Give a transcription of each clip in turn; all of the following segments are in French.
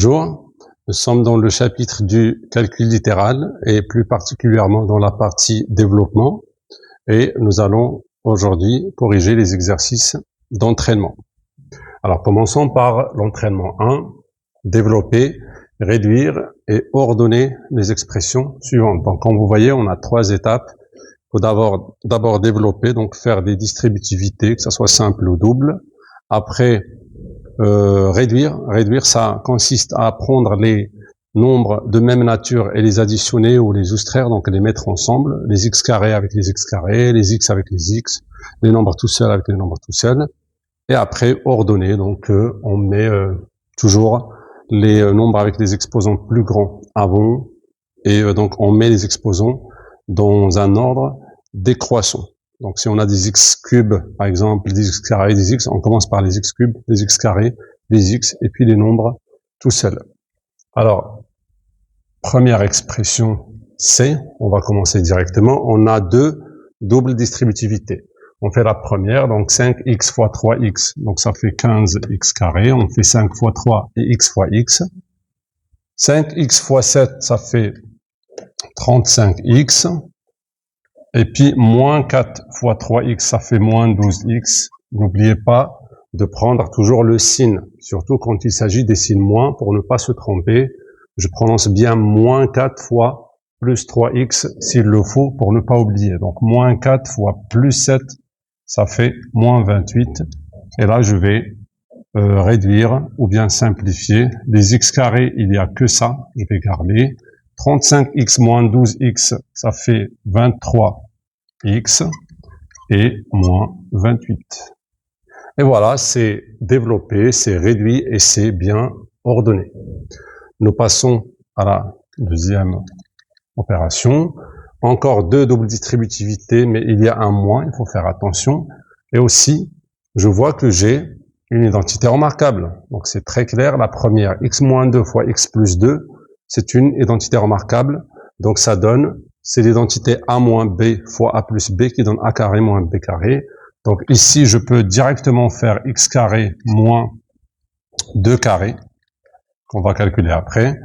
Bonjour, nous sommes dans le chapitre du calcul littéral et plus particulièrement dans la partie développement et nous allons aujourd'hui corriger les exercices d'entraînement. Alors commençons par l'entraînement 1, développer, réduire et ordonner les expressions suivantes. Donc comme vous voyez, on a 3 étapes. Il faut d'abord développer, donc faire des distributivités, que ce soit simple ou double. Après, réduire, ça consiste à prendre les nombres de même nature et les additionner ou les soustraire, donc les mettre ensemble, les x carrés avec les x carrés, les x avec les x, les nombres tout seuls avec les nombres tout seuls, et après ordonner, donc on met toujours les nombres avec les exposants plus grands avant, et donc on met les exposants dans un ordre décroissant. Donc si on a des x cubes, par exemple, des x carrés, des x, on commence par les x cubes, les x carrés, les x, et puis les nombres tout seuls. Alors, première expression C, on va commencer directement. On a 2 doubles distributivités. On fait la première, donc 5x fois 3x, donc ça fait 15x carré. On fait 5 fois 3 et x fois x. 5x fois 7, ça fait 35x. Et puis, moins 4 fois 3x, ça fait moins 12x. N'oubliez pas de prendre toujours le signe, surtout quand il s'agit des signes moins, pour ne pas se tromper. Je prononce bien moins 4 fois plus 3x s'il le faut, pour ne pas oublier. Donc, moins 4 fois plus 7, ça fait moins 28. Et là, je vais réduire ou bien simplifier. Les x carrés, il n'y a que ça, je vais garder. 35x moins 12x, ça fait 23x et moins 28. Et voilà, c'est développé, c'est réduit et c'est bien ordonné. Nous passons à la deuxième opération. Encore 2 doubles distributivités, mais il y a un moins, il faut faire attention. Et aussi, je vois que j'ai une identité remarquable. Donc c'est très clair, la première, x moins 2 fois x plus 2, c'est une identité remarquable. Donc ça donne, c'est l'identité a moins b fois a plus b qui donne a carré moins b carré. Donc ici, je peux directement faire x carré moins 2 carré, qu'on va calculer après,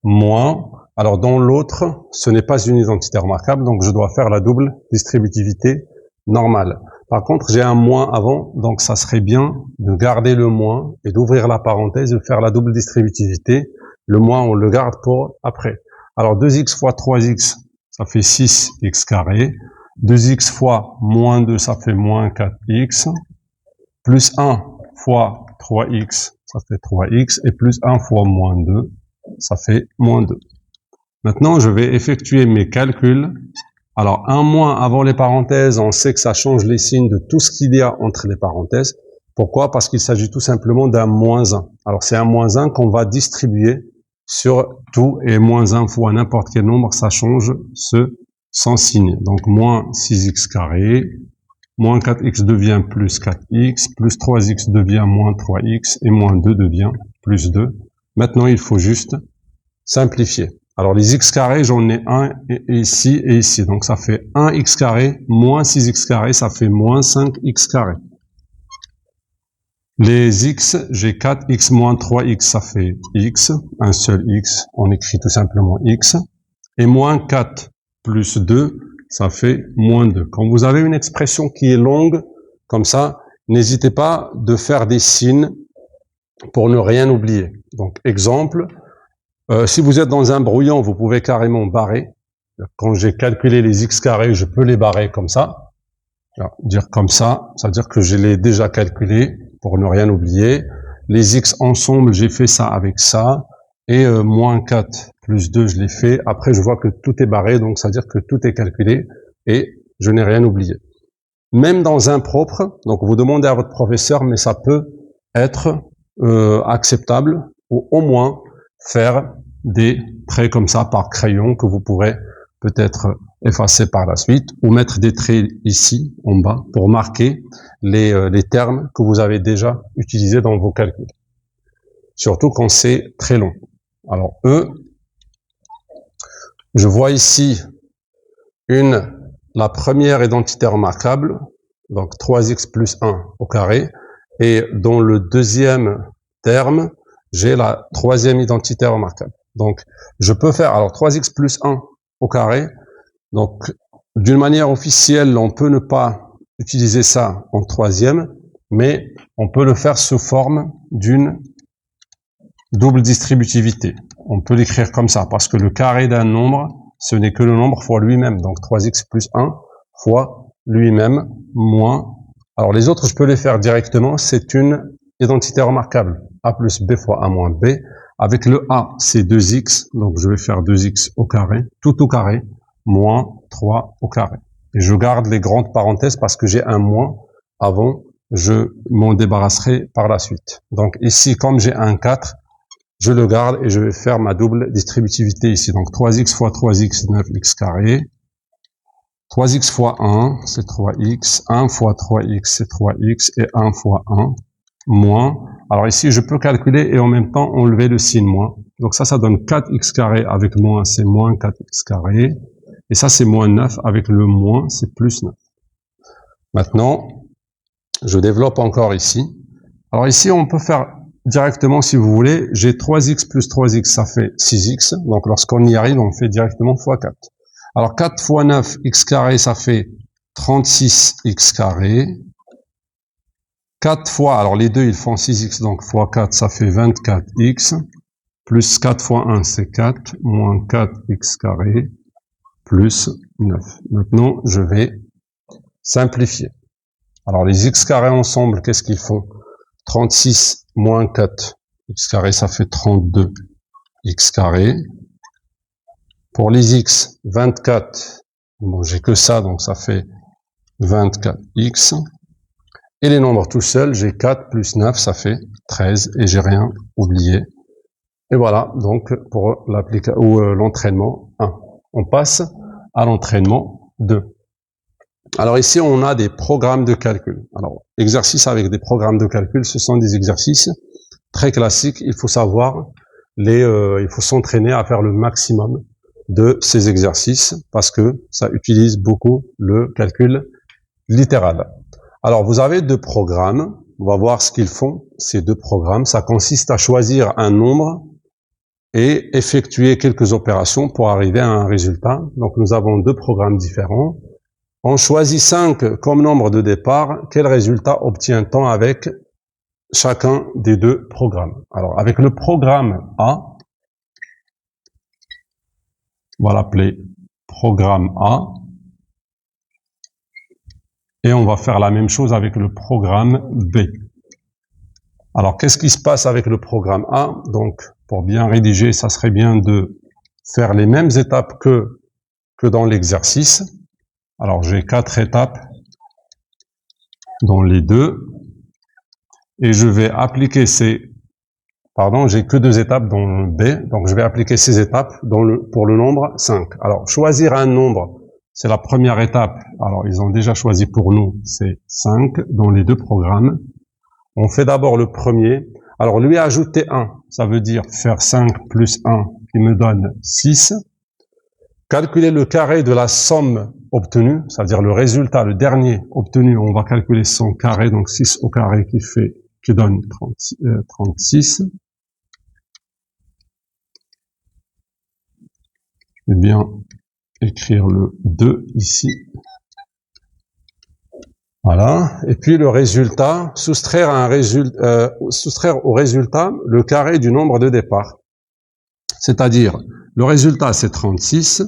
moins, alors dans l'autre, ce n'est pas une identité remarquable, donc je dois faire la double distributivité normale. Par contre, j'ai un moins avant, donc ça serait bien de garder le moins et d'ouvrir la parenthèse et de faire la double distributivité. Le moins, on le garde pour après. Alors 2x fois 3x, ça fait 6x carré. 2x fois moins 2, ça fait moins 4x. Plus 1 fois 3x, ça fait 3x. Et plus 1 fois moins 2, ça fait moins 2. Maintenant, je vais effectuer mes calculs. Alors, un moins avant les parenthèses, on sait que ça change les signes de tout ce qu'il y a entre les parenthèses. Pourquoi? Parce qu'il s'agit tout simplement d'un moins 1. Alors, c'est un moins 1 qu'on va distribuer sur tout, et moins 1 fois n'importe quel nombre, ça change ce sans signe. Donc, moins 6x carré, moins 4x devient plus 4x, plus 3x devient moins 3x, et moins 2 devient plus 2. Maintenant, il faut juste simplifier. Alors, les x carrés, j'en ai un ici et ici. Donc, ça fait 1x carré moins 6x carré, ça fait moins 5x carré. Les x, j'ai 4x moins 3x, ça fait x, un seul x, on écrit tout simplement x. Et moins 4 plus 2, ça fait moins 2. Quand vous avez une expression qui est longue, comme ça, n'hésitez pas de faire des signes pour ne rien oublier. Donc, exemple, si vous êtes dans un brouillon, vous pouvez carrément barrer. Quand j'ai calculé les x carrés, je peux les barrer comme ça. Alors, dire comme ça veut dire que je l'ai déjà calculé pour ne rien oublier. Les x ensemble, j'ai fait ça avec ça. Et moins 4 plus 2, je l'ai fait. Après, je vois que tout est barré, donc ça veut dire que tout est calculé et je n'ai rien oublié. Même dans un propre, donc vous demandez à votre professeur, mais ça peut être acceptable, ou au moins faire des traits comme ça par crayon que vous pourrez peut-être effacer par la suite, ou mettre des traits ici en bas pour marquer les termes que vous avez déjà utilisés dans vos calculs. Surtout quand c'est très long. Alors E, je vois ici la première identité remarquable, donc 3x plus 1 au carré, et dans le deuxième terme, j'ai la troisième identité remarquable. Donc, je peux faire, alors 3x plus 1 au carré. Donc, d'une manière officielle, on peut ne pas utiliser ça en troisième, mais on peut le faire sous forme d'une double distributivité. On peut l'écrire comme ça, parce que le carré d'un nombre, ce n'est que le nombre fois lui-même. Donc 3x plus 1 fois lui-même moins. Alors les autres, je peux les faire directement. C'est une identité remarquable. A plus b fois a moins b. Avec le a, c'est 2x. Donc je vais faire 2x au carré, tout au carré, moins 3 au carré. Et je garde les grandes parenthèses parce que j'ai un moins avant. Je m'en débarrasserai par la suite. Donc ici, comme j'ai un 4, je le garde et je vais faire ma double distributivité ici. Donc 3x fois 3x, 9x carré. 3x fois 1, c'est 3x. 1 fois 3x, c'est 3x. Et 1 fois 1, moins. Alors ici, je peux calculer et en même temps enlever le signe moins. Donc ça donne 4x carré avec moins, c'est moins 4x carré. Et ça, c'est moins 9 avec le moins, c'est plus 9. Maintenant, je développe encore ici. Alors ici, on peut faire directement, si vous voulez, j'ai 3x plus 3x, ça fait 6x. Donc, lorsqu'on y arrive, on fait directement fois 4. Alors, 4 fois 9, x carré, ça fait 36x carré. 4 fois, alors les deux, ils font 6x, donc fois 4, ça fait 24x. Plus 4 fois 1, c'est 4, moins 4x carré, plus 9. Maintenant, je vais simplifier. Alors, les x carrés ensemble, qu'est-ce qu'ils font? 36 moins 4 x carré, ça fait 32 x carré. Pour les x, 24, bon, j'ai que ça, donc ça fait 24x. Et les nombres tout seuls, j'ai 4 plus 9, ça fait 13, et j'ai rien oublié. Et voilà, donc, pour l'entraînement 1. On passe à l'entraînement 2. Alors ici, on a des programmes de calcul. Alors, exercices avec des programmes de calcul, ce sont des exercices très classiques. Il faut savoir il faut s'entraîner à faire le maximum de ces exercices parce que ça utilise beaucoup le calcul littéral. Alors, vous avez deux programmes. On va voir ce qu'ils font, ces deux programmes. Ça consiste à choisir un nombre et effectuer quelques opérations pour arriver à un résultat. Donc, nous avons deux programmes différents. On choisit 5 comme nombre de départ. Quel résultat obtient-on avec chacun des deux programmes? Alors, avec le programme A, on va l'appeler programme A. Et on va faire la même chose avec le programme B. Alors, qu'est-ce qui se passe avec le programme A? Donc, pour bien rédiger, ça serait bien de faire les mêmes étapes que dans l'exercice. Alors, j'ai 4 étapes dans les deux. Et je vais appliquer j'ai que 2 étapes dans le B. Donc, je vais appliquer ces étapes pour le nombre 5. Alors, choisir un nombre, c'est la première étape. Alors, ils ont déjà choisi pour nous, c'est 5 dans les deux programmes. On fait d'abord le premier. Alors, lui ajouter 1, ça veut dire faire 5 plus 1 qui me donne 6. Calculer le carré de la somme obtenue, c'est-à-dire le résultat, le dernier obtenu, on va calculer son carré, donc 6 au carré qui donne 36. Eh bien, écrire le 2 ici. Voilà. Et puis le résultat, soustraire au résultat le carré du nombre de départ. C'est-à-dire, le résultat c'est 36.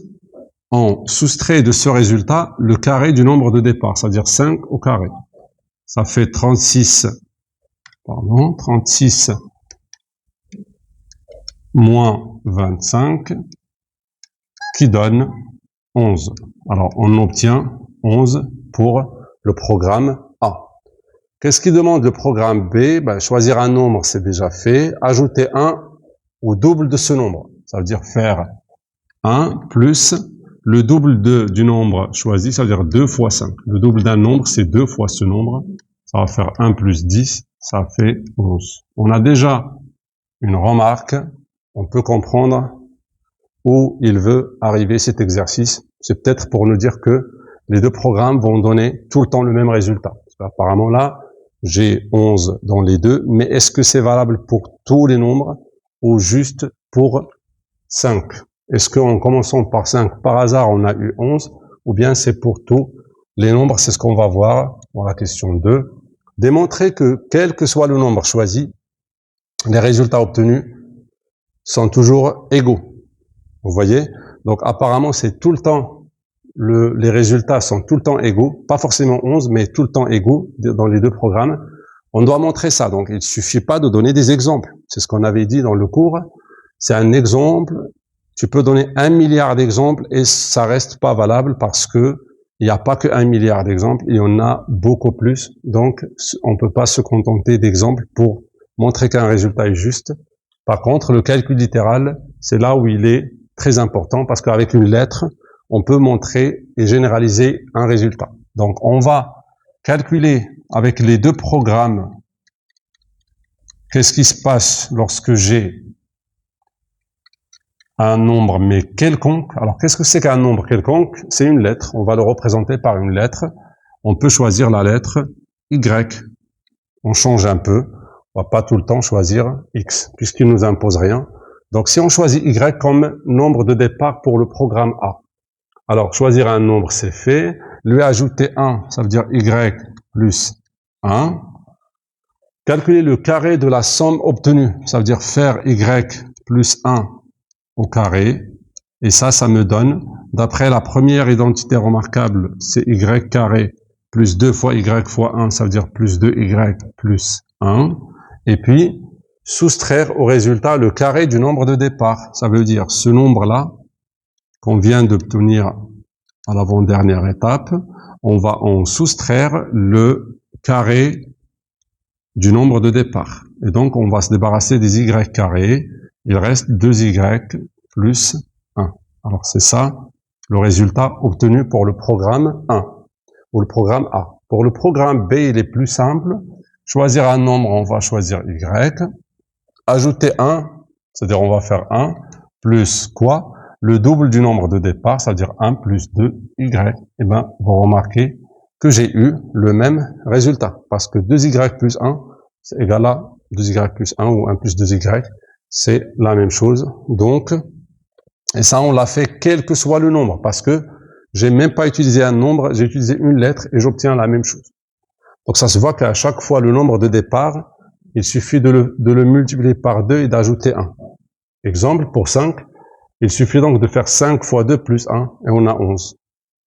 On soustrait de ce résultat le carré du nombre de départ, c'est-à-dire 5 au carré. Ça fait 36 moins 25, qui donne 11. Alors, on obtient 11 pour le programme A. Qu'est-ce qui demande le programme B? Choisir un nombre, c'est déjà fait. Ajouter 1 au double de ce nombre. Ça veut dire faire 1 plus le double du nombre choisi, ça veut dire 2 fois 5. Le double d'un nombre, c'est 2 fois ce nombre. Ça va faire 1 plus 10, ça fait 11. On a déjà une remarque. On peut comprendre où il veut arriver cet exercice. C'est peut-être pour nous dire que les deux programmes vont donner tout le temps le même résultat. Apparemment là, j'ai 11 dans les deux, mais est-ce que c'est valable pour tous les nombres ou juste pour 5? Est-ce qu'en commençant par 5, par hasard, on a eu 11, ou bien c'est pour tous les nombres? C'est ce qu'on va voir dans la question 2. Démontrer que, quel que soit le nombre choisi, les résultats obtenus sont toujours égaux. Vous voyez? Donc apparemment, c'est tout le temps, les résultats sont tout le temps égaux, pas forcément 11, mais tout le temps égaux dans les deux programmes. On doit montrer ça, donc il suffit pas de donner des exemples. C'est ce qu'on avait dit dans le cours. C'est un exemple. Tu peux donner 1 milliard d'exemples et ça reste pas valable parce que il n'y a pas que 1 milliard d'exemples, il y en a beaucoup plus. Donc, on peut pas se contenter d'exemples pour montrer qu'un résultat est juste. Par contre, le calcul littéral, c'est là où il est très important parce qu'avec une lettre, on peut montrer et généraliser un résultat. Donc, on va calculer avec les deux programmes qu'est-ce qui se passe lorsque j'ai un nombre mais quelconque. Alors, qu'est-ce que c'est qu'un nombre quelconque? C'est une lettre. On va le représenter par une lettre. On peut choisir la lettre Y. On change un peu. On va pas tout le temps choisir X, puisqu'il nous impose rien. Donc, si on choisit Y comme nombre de départ pour le programme A, alors, choisir un nombre, c'est fait. Lui ajouter 1, ça veut dire Y plus 1. Calculer le carré de la somme obtenue, ça veut dire faire Y plus 1 au carré. Et ça me donne, d'après la première identité remarquable, c'est Y carré plus 2 fois Y fois 1, ça veut dire plus 2Y plus 1. Et puis, soustraire au résultat le carré du nombre de départ. Ça veut dire ce nombre-là, qu'on vient d'obtenir à l'avant-dernière étape, on va en soustraire le carré du nombre de départ. Et donc, on va se débarrasser des Y carrés. Il reste 2Y plus 1. Alors, c'est ça le résultat obtenu pour le programme 1, ou le programme A. Pour le programme B, il est plus simple. Choisir un nombre, on va choisir Y. Ajouter 1, c'est-à-dire on va faire 1, plus quoi? Le double du nombre de départ, c'est-à-dire 1 plus 2Y. Eh bien, vous remarquez que j'ai eu le même résultat. Parce que 2Y plus 1, c'est égal à 2Y plus 1 ou 1 plus 2Y. C'est la même chose. Donc, et ça, on l'a fait quel que soit le nombre. Parce que j'ai même pas utilisé un nombre, j'ai utilisé une lettre et j'obtiens la même chose. Donc, ça se voit qu'à chaque fois, le nombre de départ, il suffit de le multiplier par 2 et d'ajouter 1. Exemple, pour 5, il suffit donc de faire 5 fois 2 plus 1 et on a 11.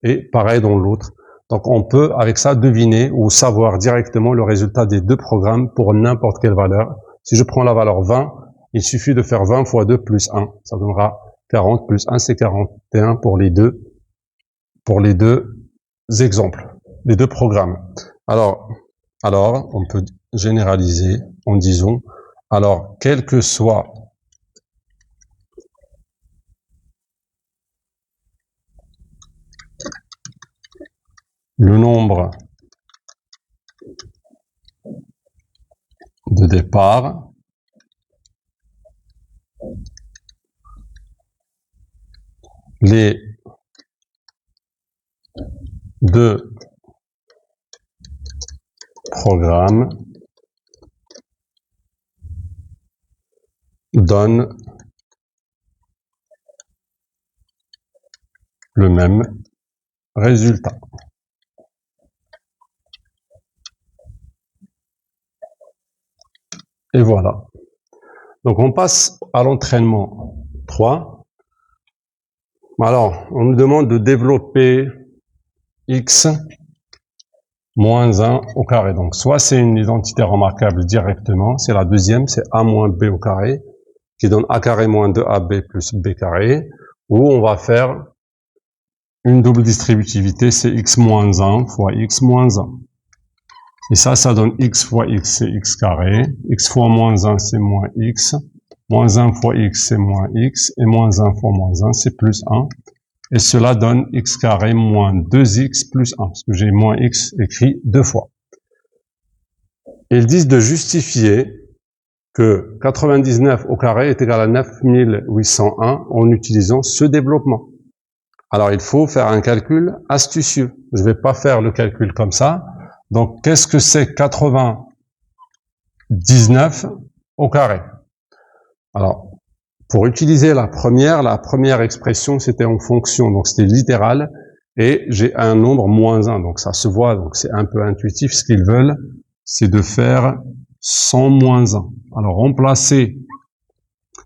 Et pareil dans l'autre. Donc on peut avec ça deviner ou savoir directement le résultat des deux programmes pour n'importe quelle valeur. Si je prends la valeur 20, il suffit de faire 20 fois 2 plus 1. Ça donnera 40 plus 1, c'est 41 pour les deux exemples, les deux programmes. Alors on peut généraliser en disant, alors quel que soit le nombre de départ, les deux programmes donnent le même résultat. Et voilà. Donc on passe à l'entraînement 3. Alors, on nous demande de développer x moins 1 au carré. Donc soit c'est une identité remarquable directement, c'est la deuxième, c'est a moins b au carré, qui donne a carré moins 2ab plus b carré, ou on va faire une double distributivité, c'est x moins 1 fois x moins 1. Et ça donne x fois x, c'est x carré. X fois moins 1, c'est moins x. Moins 1 fois x, c'est moins x. Et moins 1 fois moins 1, c'est plus 1. Et cela donne x carré moins 2x plus 1. Parce que j'ai moins x écrit deux fois. Ils disent de justifier que 99 au carré est égal à 9801 en utilisant ce développement. Alors, il faut faire un calcul astucieux. Je ne vais pas faire le calcul comme ça. Donc, qu'est-ce que c'est 80 19 au carré. Alors, pour utiliser la première expression, c'était en fonction, donc c'était littéral, et j'ai un nombre moins 1, donc ça se voit, donc c'est un peu intuitif. Ce qu'ils veulent, c'est de faire 100 moins 1. Alors, remplacer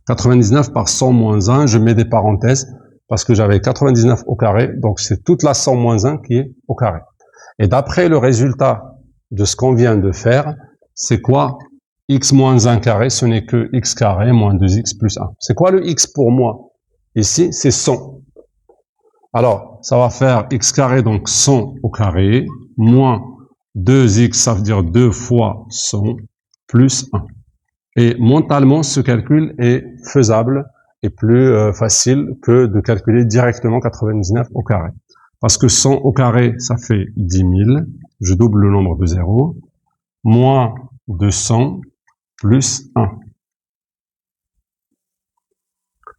99 par 100 moins 1, je mets des parenthèses, parce que j'avais 99 au carré, donc c'est toute la 100 moins 1 qui est au carré. Et d'après le résultat de ce qu'on vient de faire, c'est quoi? X moins 1 carré, ce n'est que x carré moins 2x plus 1. C'est quoi le x pour moi? Ici, c'est 100. Alors, ça va faire x carré, donc 100 au carré, moins 2x, ça veut dire 2 fois 100, plus 1. Et mentalement, ce calcul est faisable et plus facile que de calculer directement 99 au carré. Parce que 100 au carré, ça fait 10 000, je double le nombre de zéros, moins 200 plus 1.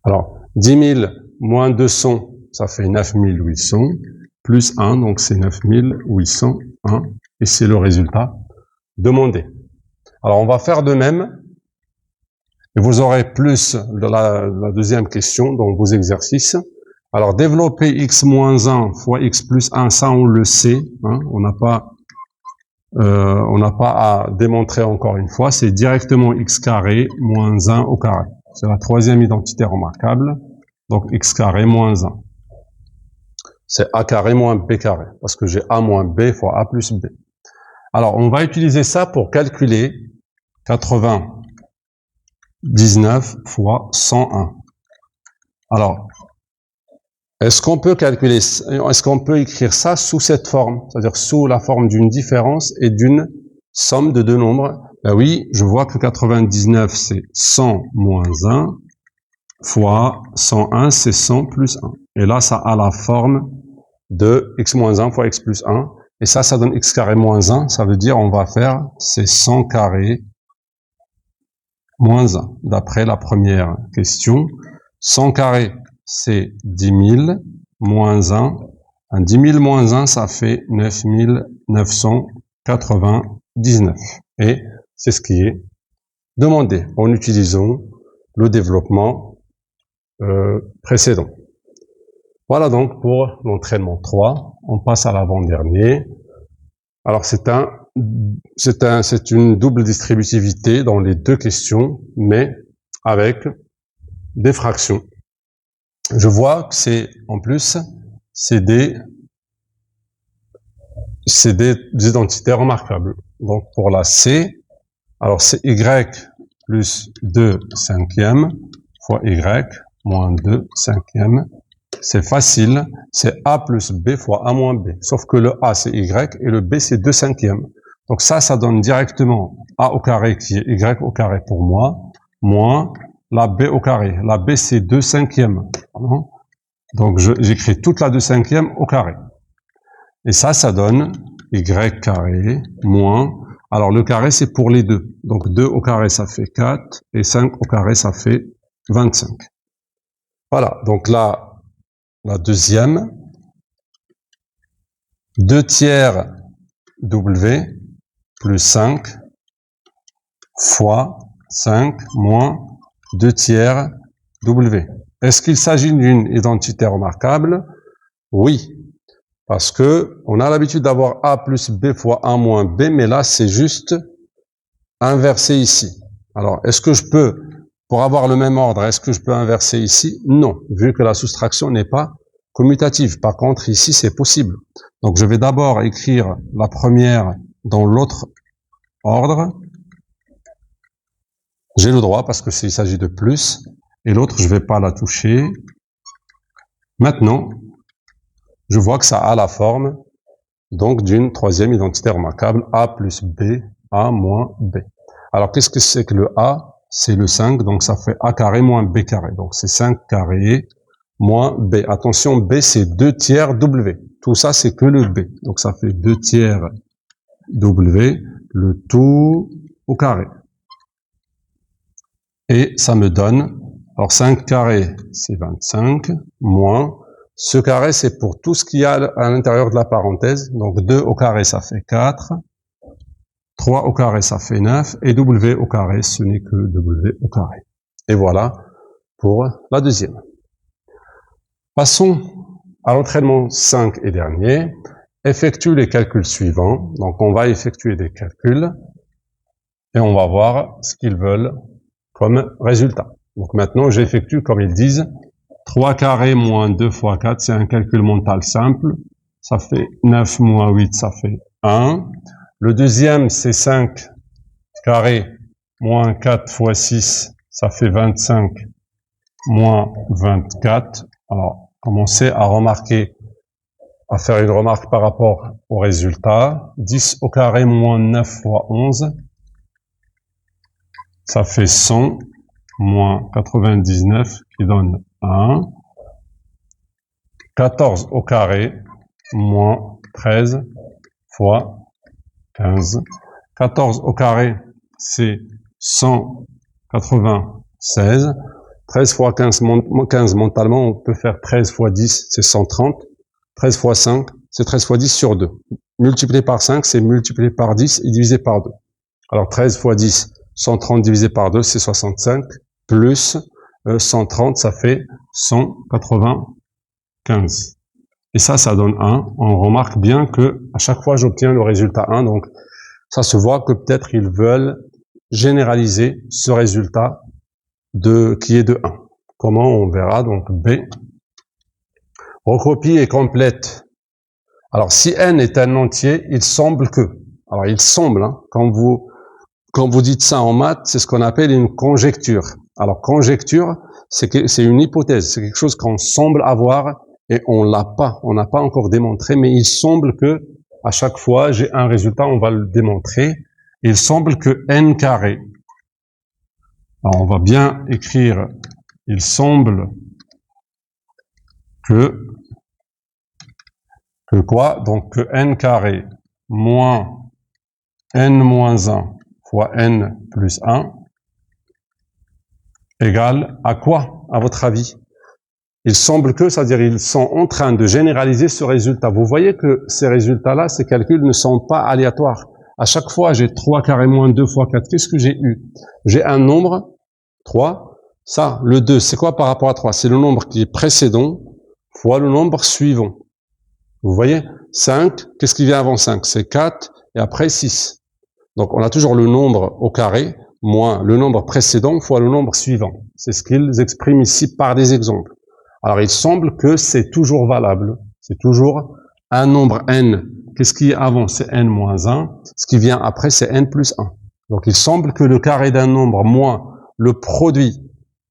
Alors, 10 000 moins 200, ça fait 9 800, plus 1, donc c'est 9 801, et c'est le résultat demandé. Alors, on va faire de même, et vous aurez plus de la deuxième question dans vos exercices. Alors, développer x moins 1 fois x plus 1, ça on le sait, hein, on n'a pas à démontrer encore une fois, c'est directement x carré moins 1 au carré. C'est la troisième identité remarquable, donc x carré moins 1. C'est a carré moins b carré, parce que j'ai a moins b fois a plus b. Alors, on va utiliser ça pour calculer 99 fois 101. Alors, est-ce qu'on peut écrire ça sous cette forme, c'est-à-dire sous la forme d'une différence et d'une somme de deux nombres? Ben oui, je vois que 99 c'est 100 moins 1 fois 101 c'est 100 plus 1. Et là, ça a la forme de x moins 1 fois x plus 1. Et ça donne x carré moins 1. Ça veut dire on va faire c'est 100 carré moins 1. D'après la première question, 100 carré c'est 10 000 moins 1. Un 10 000 moins 1, ça fait 9 999. Et c'est ce qui est demandé en utilisant le développement précédent. Voilà donc pour l'entraînement 3. On passe à l'avant-dernier. Alors c'est une double distributivité dans les deux questions, mais avec des fractions. Je vois que c'est des identités remarquables. Donc pour la C, alors c'est y plus 2 cinquièmes fois y moins 2 cinquièmes. C'est facile, c'est a plus b fois a moins b. Sauf que le a c'est y et le b c'est 2 cinquièmes. Donc ça donne directement a au carré qui est y au carré pour moi, moins la b au carré. La b c'est 2 cinquièmes. Donc j'écris toute la 2 cinquièmes au carré. Et ça donne y carré moins, alors le carré c'est pour les deux. Donc 2 au carré ça fait 4 et 5 au carré ça fait 25. Voilà, donc là, la deuxième, 2 tiers W plus 5 fois 5 moins 2 tiers W. Est-ce qu'il s'agit d'une identité remarquable? Oui, parce que on a l'habitude d'avoir A plus B fois A moins B, mais là c'est juste inversé ici. Alors, est-ce que je peux, pour avoir le même ordre, est-ce que je peux inverser ici? Non, vu que la soustraction n'est pas commutative. Par contre, ici, c'est possible. Donc, je vais d'abord écrire la première dans l'autre ordre. J'ai le droit parce que s'il s'agit de plus. Et l'autre, je vais pas la toucher. Maintenant, je vois que ça a la forme donc d'une troisième identité remarquable, A plus B, A moins B. Alors, qu'est-ce que c'est que le A? C'est le 5, donc ça fait A carré moins B carré. Donc, c'est 5 carré moins B. Attention, B, c'est 2 tiers W. Tout ça, c'est que le B. Donc, ça fait 2 tiers W, le tout au carré. Et ça me donne, alors 5 carré, c'est 25, moins, ce carré, c'est pour tout ce qu'il y a à l'intérieur de la parenthèse. Donc, 2 au carré, ça fait 4. 3 au carré, ça fait 9. Et W au carré, ce n'est que W au carré. Et voilà pour la deuxième. Passons à l'entraînement 5 et dernier. Effectue les calculs suivants. Donc, on va effectuer des calculs et on va voir ce qu'ils veulent comme résultat. Donc, maintenant, j'effectue, comme ils disent, 3 carrés moins 2 fois 4, c'est un calcul mental simple. Ça fait 9 moins 8, ça fait 1. Le deuxième, c'est 5 carrés moins 4 fois 6, ça fait 25 moins 24. Alors, commencez à remarquer, à faire une remarque par rapport au résultat. 10 au carré moins 9 fois 11, ça fait 100 moins 99 qui donne 1. 14 au carré moins 13 fois 15. 14 au carré, c'est 196. 13 fois 15, 15 mentalement, on peut faire 13 fois 10, c'est 130. 13 fois 5, c'est 13 fois 10 sur 2. Multiplié par 5, c'est multiplié par 10 et divisé par 2. Alors 13 fois 10, 130 divisé par 2, c'est 65. Plus 130, ça fait 195. Et ça donne 1. On remarque bien que à chaque fois, j'obtiens le résultat 1. Donc, ça se voit que peut-être ils veulent généraliser ce résultat qui est de 1. Comment on verra? Donc, B. Recopie et complète. Alors, si n est un entier, il semble que. Alors, il semble, hein, quand vous dites ça en maths, c'est ce qu'on appelle une conjecture. Alors, conjecture, c'est une hypothèse, c'est quelque chose qu'on semble avoir et on n'a pas encore démontré, mais il semble que, à chaque fois, j'ai un résultat, on va le démontrer. Il semble que n carré. Alors, on va bien écrire, il semble que quoi? Donc, que n carré moins n moins 1 fois n plus 1 égale à quoi, à votre avis? Il semble que, c'est-à-dire ils sont en train de généraliser ce résultat. Vous voyez que ces résultats-là, ces calculs ne sont pas aléatoires. À chaque fois, j'ai 3 carré moins 2 fois 4. Qu'est-ce que j'ai eu? J'ai un nombre, 3. Ça, le 2, c'est quoi par rapport à 3? C'est le nombre qui est précédent fois le nombre suivant. Vous voyez? 5, qu'est-ce qui vient avant 5? C'est 4 et après 6. Donc, on a toujours le nombre au carré moins le nombre précédent fois le nombre suivant. C'est ce qu'ils expriment ici par des exemples. Alors, il semble que c'est toujours valable. C'est toujours un nombre n. Qu'est-ce qui est avant? C'est n moins 1. Ce qui vient après, c'est n plus 1. Donc, il semble que le carré d'un nombre moins le produit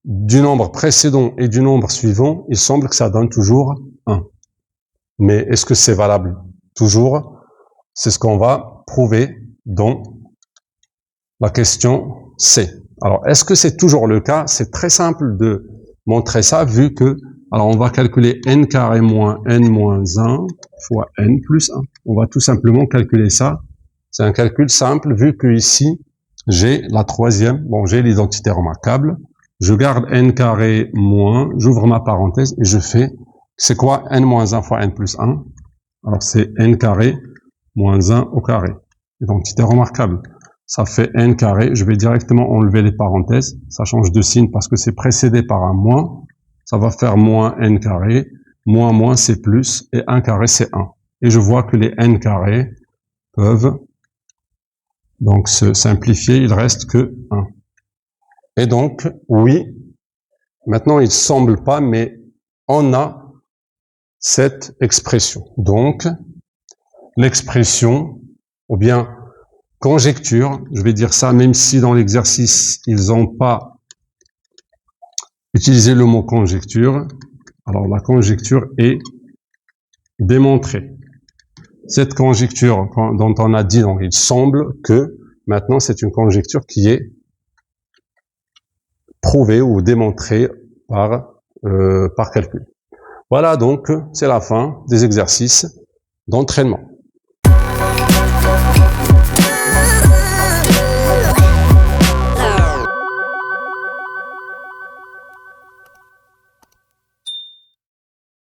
du nombre précédent et du nombre suivant, il semble que ça donne toujours 1. Mais est-ce que c'est valable toujours? C'est ce qu'on va prouver dans la question C. Alors, est-ce que c'est toujours le cas? C'est très simple de montrer ça, vu que, alors on va calculer n carré moins n moins 1 fois n plus 1. On va tout simplement calculer ça. C'est un calcul simple, vu que ici, j'ai la troisième, bon, j'ai l'identité remarquable. Je garde n carré moins, j'ouvre ma parenthèse et je fais, c'est quoi n moins 1 fois n plus 1? Alors, c'est n carré moins 1 au carré. Identité remarquable. Ça fait n carré. Je vais directement enlever les parenthèses. Ça change de signe parce que c'est précédé par un moins. Ça va faire moins n carré. Moins, c'est plus. Et 1 carré, c'est 1. Et je vois que les n carrés peuvent donc se simplifier. Il reste que 1. Et donc, oui, maintenant, il semble pas, mais on a cette expression. Donc, l'expression, ou bien conjecture, je vais dire ça, même si dans l'exercice, ils n'ont pas utilisé le mot conjecture. Alors, la conjecture est démontrée. Cette conjecture dont on a dit, donc, il semble que, maintenant, c'est une conjecture qui est prouvée ou démontrée par calcul. Voilà, donc, c'est la fin des exercices d'entraînement.